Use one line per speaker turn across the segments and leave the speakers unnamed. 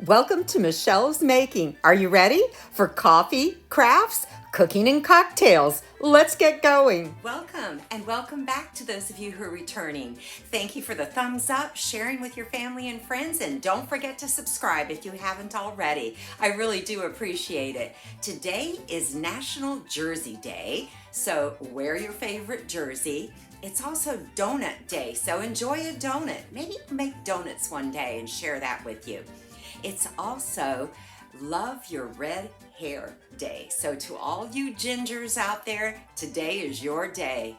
Welcome to Michelle's Making. Are you ready for coffee, crafts, cooking, and cocktails? Let's get going. Welcome and welcome back to those of you who are returning. Thank you for the thumbs up, sharing with your family and friends, and don't forget to subscribe if you haven't already. I really do appreciate it. Today is National Jersey Day, so wear your favorite jersey. It's also Donut Day, so enjoy a donut. Maybe make donuts one day and share that with you. It's also Love Your Red Hair Day. So to all you gingers out there, today is your day.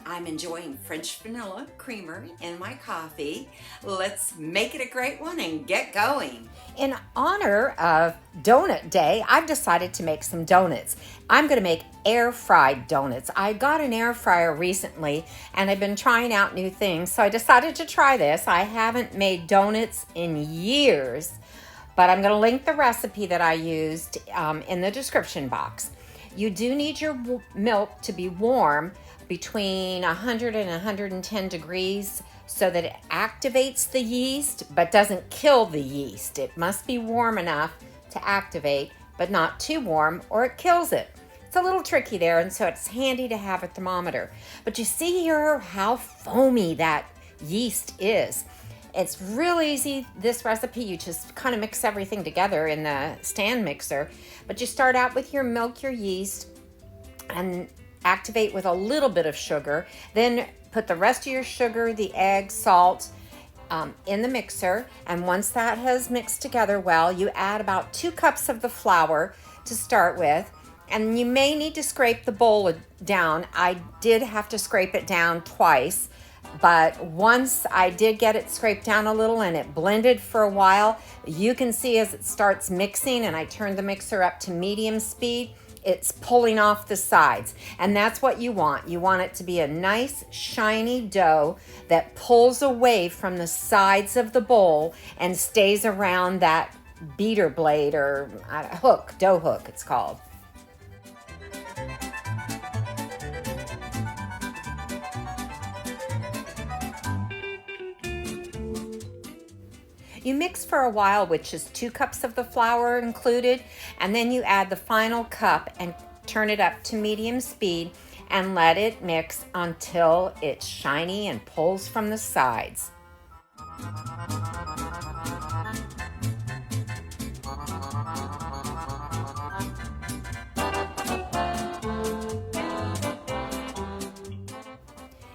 I'm enjoying French vanilla creamer in my coffee. Let's make it a great one and get going. In honor of Donut Day, I've decided to make some donuts. I'm going to make air-fried donuts. I got an air fryer recently and I've been trying out new things, so I decided to try this. I haven't made donuts in years, but I'm going to link the recipe that I used in the description box. You do need your milk to be warm between 100 and 110 degrees so that it activates the yeast but doesn't kill the yeast. It must be warm enough to activate, but not too warm or it kills it. It's a little tricky there, and so it's handy to have a thermometer. But you see here how foamy that yeast is. It's real easy, this recipe. You just kind of mix everything together in the stand mixer. But you start out with your milk, your yeast, and activate with a little bit of sugar. Then put the rest of your sugar, the egg, salt in the mixer. And once that has mixed together well, you add about 2 cups of the flour to start with. And you may need to scrape the bowl down. I did have to scrape it down twice. But once I did get it scraped down a little and it blended for a while, you can see as it starts mixing and I turned the mixer up to medium speed, it's pulling off the sides. And that's what you want. You want it to be a nice shiny dough that pulls away from the sides of the bowl and stays around that beater blade or hook, dough hook it's called. You mix for a while, which is 2 cups of the flour included, and then you add the final cup and turn it up to medium speed and let it mix until it's shiny and pulls from the sides.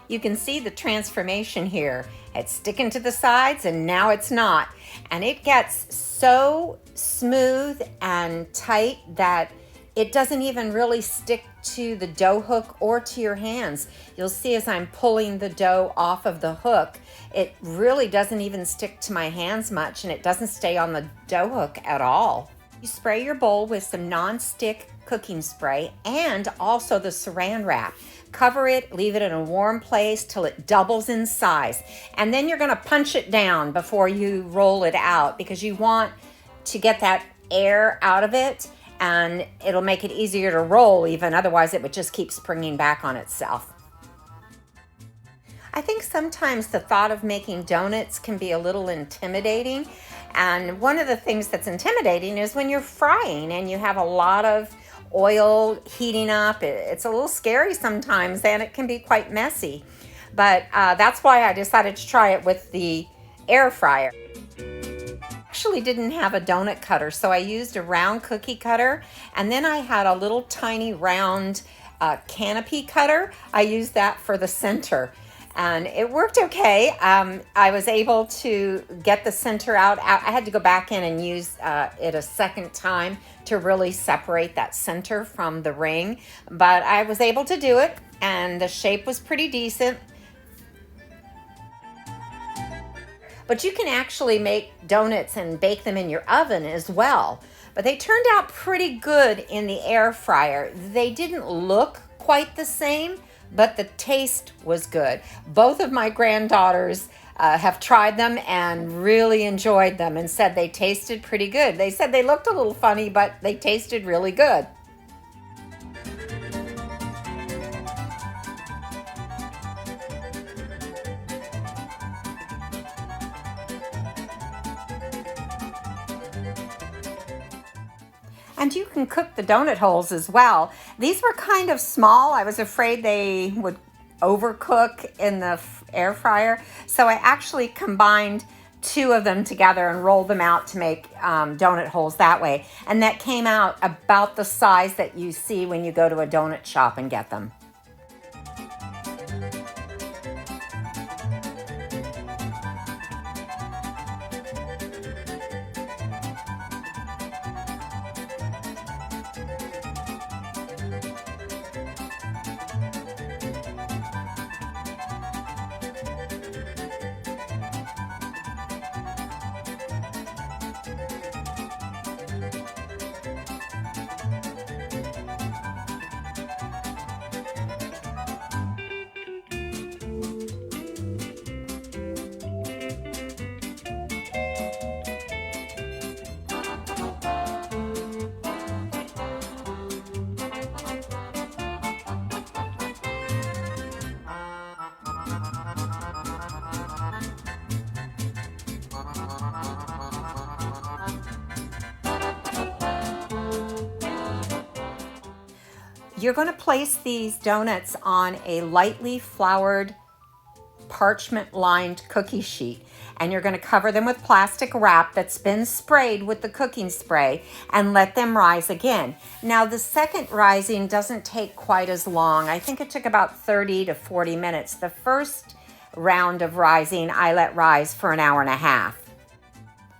You can see the transformation here. It's sticking to the sides and now it's not. And it gets so smooth and tight that it doesn't even really stick to the dough hook or to your hands. You'll see as I'm pulling the dough off of the hook, it really doesn't even stick to my hands much and it doesn't stay on the dough hook at all. You spray your bowl with some non-stick cooking spray and also the saran wrap. Cover it, leave it in a warm place till it doubles in size. And then you're gonna punch it down before you roll it out because you want to get that air out of it and it'll make it easier to roll even, otherwise it would just keep springing back on itself. I think sometimes the thought of making donuts can be a little intimidating. And one of the things that's intimidating is when you're frying and you have a lot of oil heating up. It's a little scary sometimes and it can be quite messy. But that's why I decided to try it with the air fryer. Actually didn't have a donut cutter, so I used a round cookie cutter, and then I had a little tiny round canopy cutter. I used that for the center. And it worked okay. I was able to get the center out. I had to go back in and use it a second time to really separate that center from the ring. But I was able to do it, and the shape was pretty decent. But you can actually make donuts and bake them in your oven as well. But they turned out pretty good in the air fryer. They didn't look quite the same, but the taste was good. Both of my granddaughters have tried them and really enjoyed them and said they tasted pretty good. They said they looked a little funny, but they tasted really good. And you can cook the donut holes as well. These were kind of small. I was afraid they would overcook in the air fryer. So I actually combined two of them together and rolled them out to make donut holes that way. And that came out about the size that you see when you go to a donut shop and get them. You're going to place these donuts on a lightly floured parchment lined cookie sheet, and you're going to cover them with plastic wrap that's been sprayed with the cooking spray and let them rise again. Now the second rising doesn't take quite as long. I think it took about 30 to 40 minutes. The first round of rising I let rise for an hour and a half.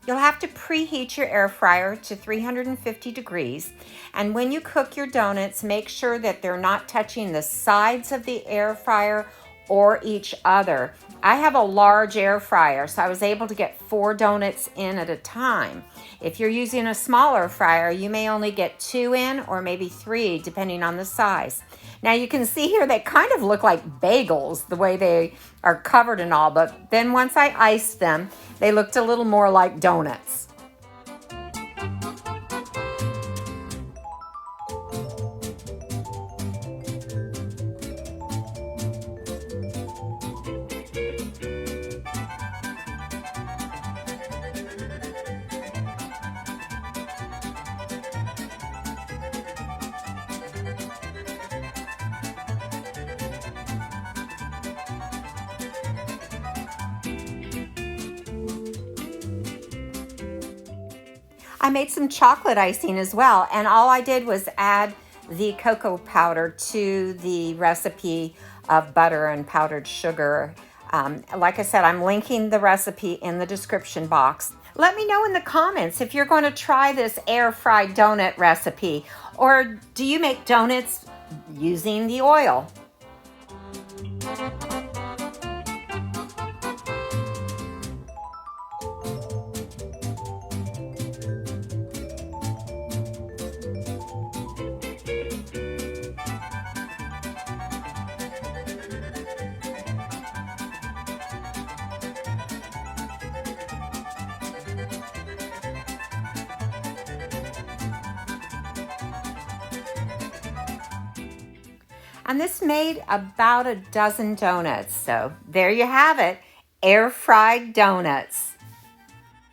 You'll have to preheat your air fryer to 350 degrees. And when you cook your donuts, make sure that they're not touching the sides of the air fryer or each other. I have a large air fryer, so I was able to get 4 donuts in at a time. If you're using a smaller fryer, you may only get 2 in or maybe 3, depending on the size. Now you can see here they kind of look like bagels, the way they are covered and all, but then once I iced them, they looked a little more like donuts. I made some chocolate icing as well, and all I did was add the cocoa powder to the recipe of butter and powdered sugar. Like I said, I'm linking the recipe in the description box. Let me know in the comments if you're going to try this air fried donut recipe, or do you make donuts using the oil? And this made about a dozen donuts. So there you have it, air fried donuts.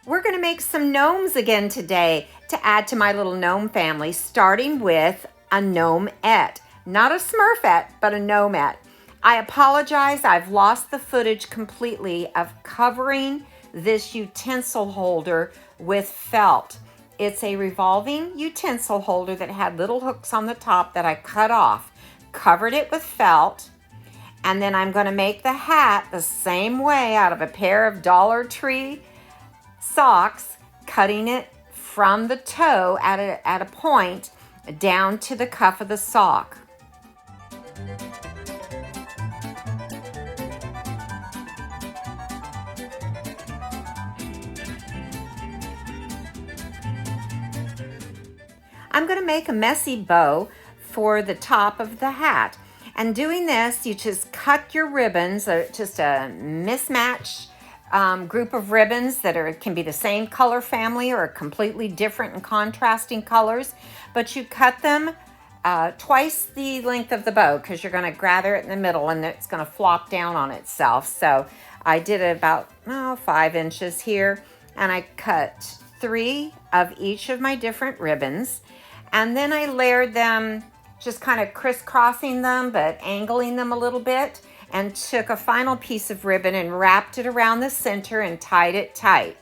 We're going to make some gnomes again today to add to my little gnome family, starting with a Gnome-ette. Not a Smurfette, but a Gnome-ette. I apologize, I've lost the footage completely of covering this utensil holder with felt. It's a revolving utensil holder that had little hooks on the top that I cut off. Covered it with felt, and then I'm going to make the hat the same way out of a pair of Dollar Tree socks, cutting it from the toe at a point down to the cuff of the sock. I'm going to make a messy bow for the top of the hat. And doing this, you just cut your ribbons, just a mismatched group of ribbons that can be the same color family or completely different and contrasting colors, but you cut them twice the length of the bow because you're going to gather it in the middle and it's going to flop down on itself. So I did about 5 inches here, and I cut 3 of each of my different ribbons. And then I layered them, just kind of crisscrossing them, but angling them a little bit, and took a final piece of ribbon and wrapped it around the center and tied it tight.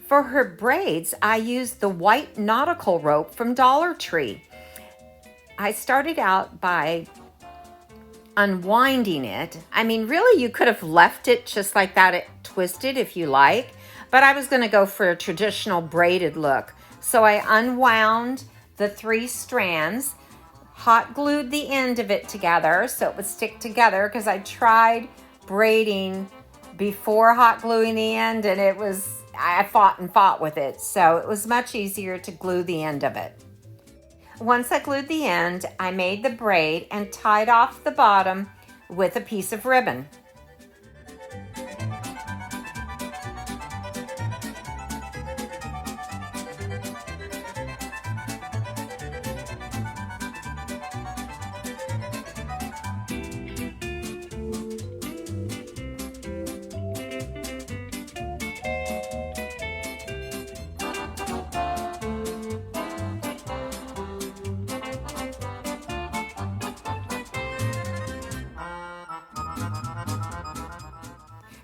For her braids, I used the white nautical rope from Dollar Tree. I started out by unwinding it. I mean, really, you could have left it just like that, it twisted if you like, but I was going to go for a traditional braided look. So I unwound the 3 strands, hot glued the end of it together so it would stick together, because I tried braiding before hot gluing the end, and I fought with it, so it was much easier to glue the end of it. Once I glued the end, I made the braid and tied off the bottom with a piece of ribbon.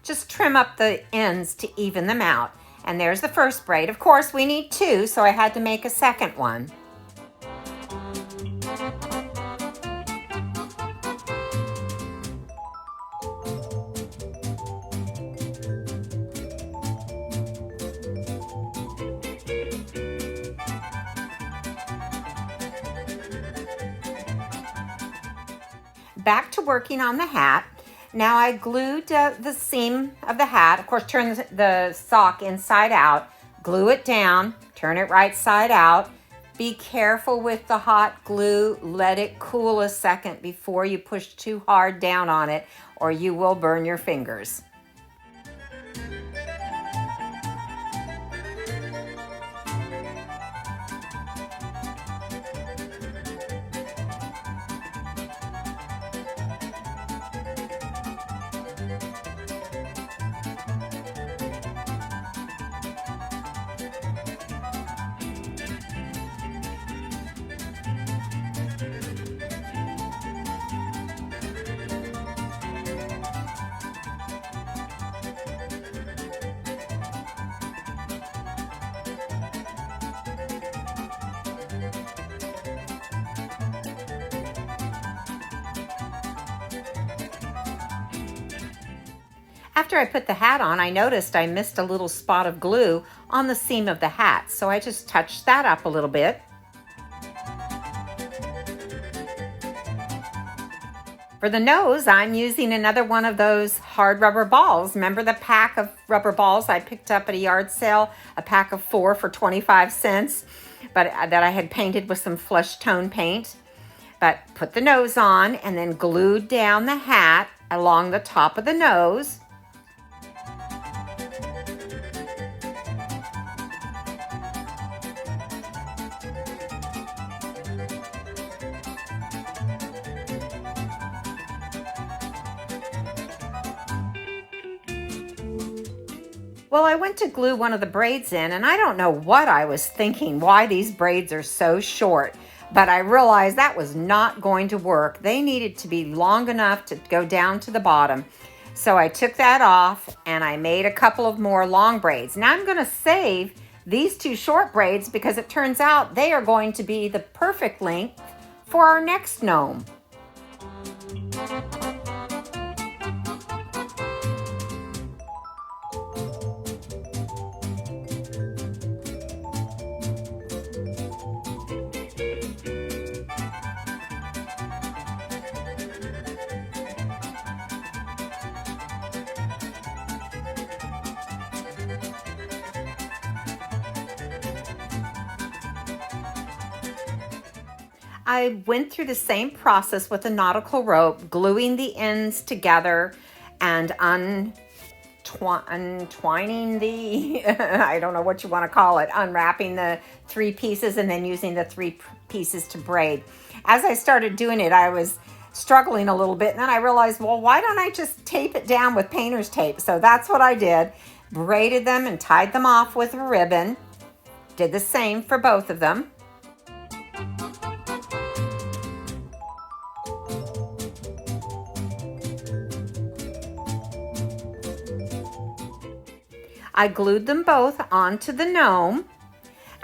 Just trim up the ends to even them out. And there's the first braid. Of course, we need 2, so I had to make a second one. Back to working on the hat. Now I glued the seam of the hat. Of course, turn the sock inside out, glue it down, turn it right side out. Be careful with the hot glue. Let it cool a second before you push too hard down on it, or you will burn your fingers. After I put the hat on, I noticed I missed a little spot of glue on the seam of the hat, so I just touched that up a little bit. For the nose, I'm using another one of those hard rubber balls. Remember the pack of rubber balls I picked up at a yard sale? A pack of 4 for 25 cents, but that I had painted with some flesh tone paint. But put the nose on and then glued down the hat along the top of the nose. Well, I went to glue one of the braids in, and I don't know what I was thinking, why these braids are so short, but I realized that was not going to work. They needed to be long enough to go down to the bottom. So I took that off and I made a couple of more long braids. Now I'm going to save these 2 short braids because it turns out they are going to be the perfect length for our next gnome. I went through the same process with a nautical rope, gluing the ends together and untwining the, I don't know what you want to call it, unwrapping the 3 pieces and then using the 3 pieces to braid. As I started doing it, I was struggling a little bit, and then I realized, well, why don't I just tape it down with painter's tape? So that's what I did. Braided them and tied them off with a ribbon. Did the same for both of them. I glued them both onto the gnome.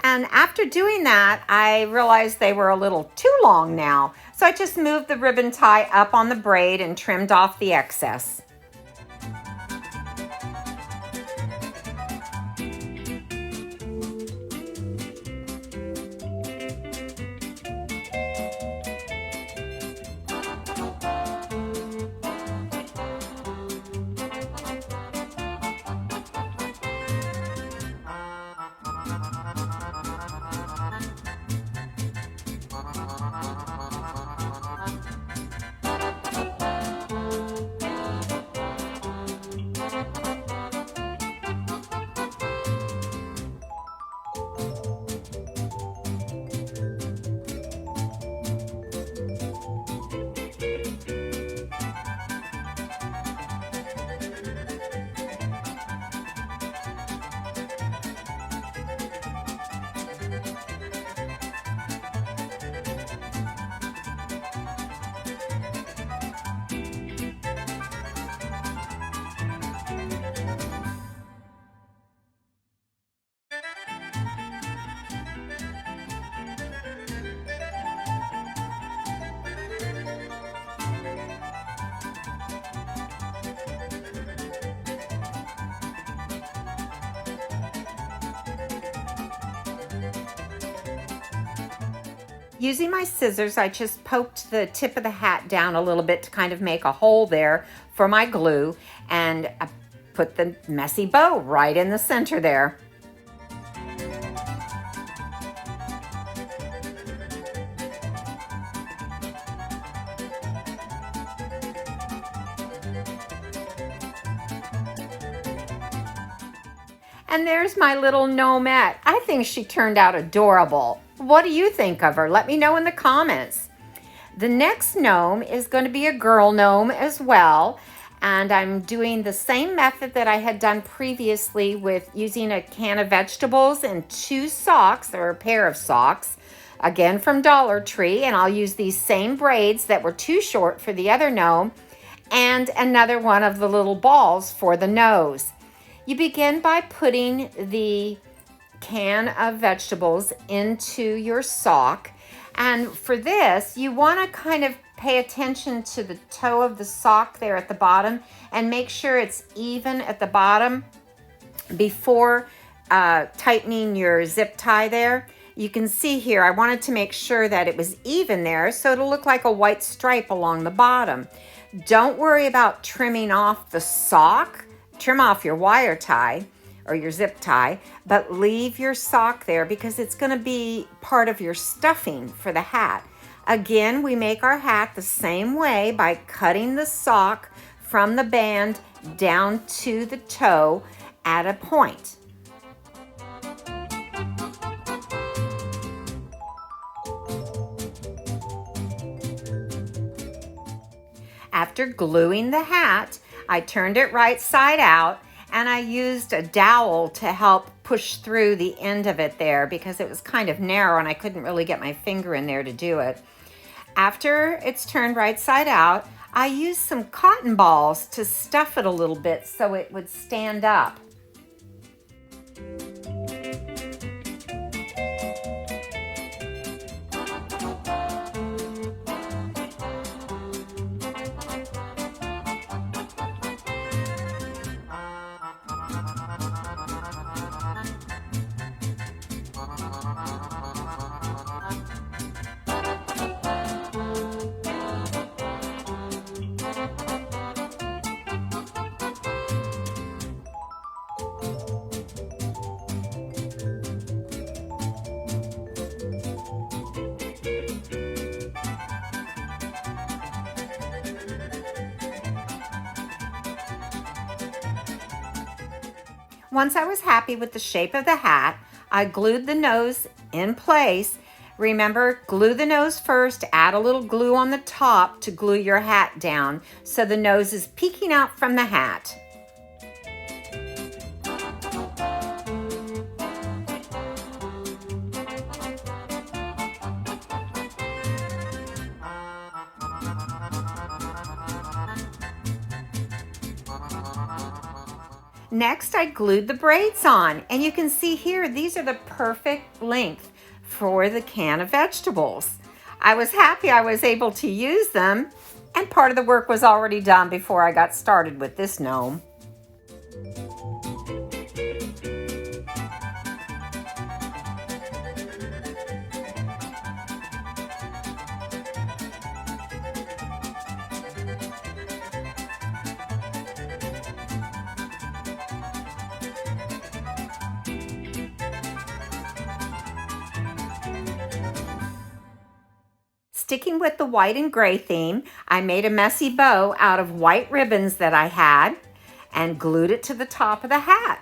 And after doing that, I realized they were a little too long now. So I just moved the ribbon tie up on the braid and trimmed off the excess. Using my scissors, I just poked the tip of the hat down a little bit to kind of make a hole there for my glue, and I put the messy bow right in the center there. And there's my little Gnome-ette. I think she turned out adorable. What do you think of her? Let me know in the comments. The next gnome is going to be a girl gnome as well. And I'm doing the same method that I had done previously with using a can of vegetables and 2 socks, or a pair of socks, again from Dollar Tree. And I'll use these same braids that were too short for the other gnome, and another one of the little balls for the nose. You begin by putting the can of vegetables into your sock. And for this, you want to kind of pay attention to the toe of the sock there at the bottom and make sure it's even at the bottom before tightening your zip tie there. You can see here, I wanted to make sure that it was even there so it'll look like a white stripe along the bottom. Don't worry about trimming off the sock. Trim off your wire tie or your zip tie, but leave your sock there because it's going to be part of your stuffing for the hat. Again, we make our hat the same way by cutting the sock from the band down to the toe at a point. After gluing the hat, I turned it right side out, and I used a dowel to help push through the end of it there because it was kind of narrow and I couldn't really get my finger in there to do it. After it's turned right side out, I used some cotton balls to stuff it a little bit so it would stand up. Once I was happy with the shape of the hat, I glued the nose in place. Remember, glue the nose first, add a little glue on the top to glue your hat down so the nose is peeking out from the hat. Next, I glued the braids on, and you can see here, these are the perfect length for the can of vegetables. I was happy I was able to use them, and part of the work was already done before I got started with this gnome. Sticking with the white and gray theme, I made a messy bow out of white ribbons that I had and glued it to the top of the hat.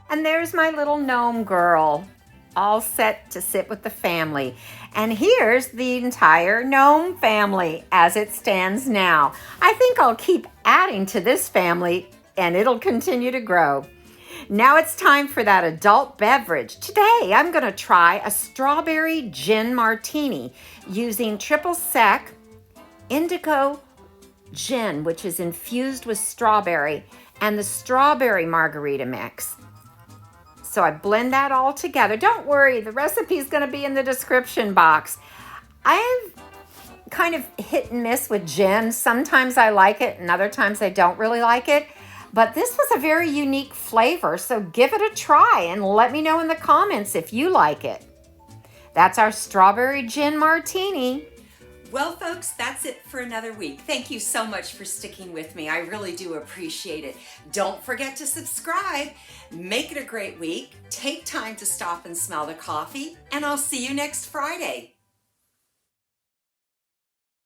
And there's my little gnome girl, all set to sit with the family. And here's the entire gnome family as it stands now. I think I'll keep adding to this family and it'll continue to grow. Now it's time for that adult beverage. Today I'm going to try a strawberry gin martini using triple sec indigo gin, which is infused with strawberry, and the strawberry margarita mix. So I blend that all together. Don't worry, the recipe is going to be in the description box. I'm kind of hit and miss with gin. Sometimes I like it and other times I don't really like it. But this was a very unique flavor, so give it a try and let me know in the comments if you like it. That's our strawberry gin martini. Well, folks, that's it for another week. Thank you so much for sticking with me. I really do appreciate it. Don't forget to subscribe. Make it a great week. Take time to stop and smell the coffee, and I'll see you next Friday.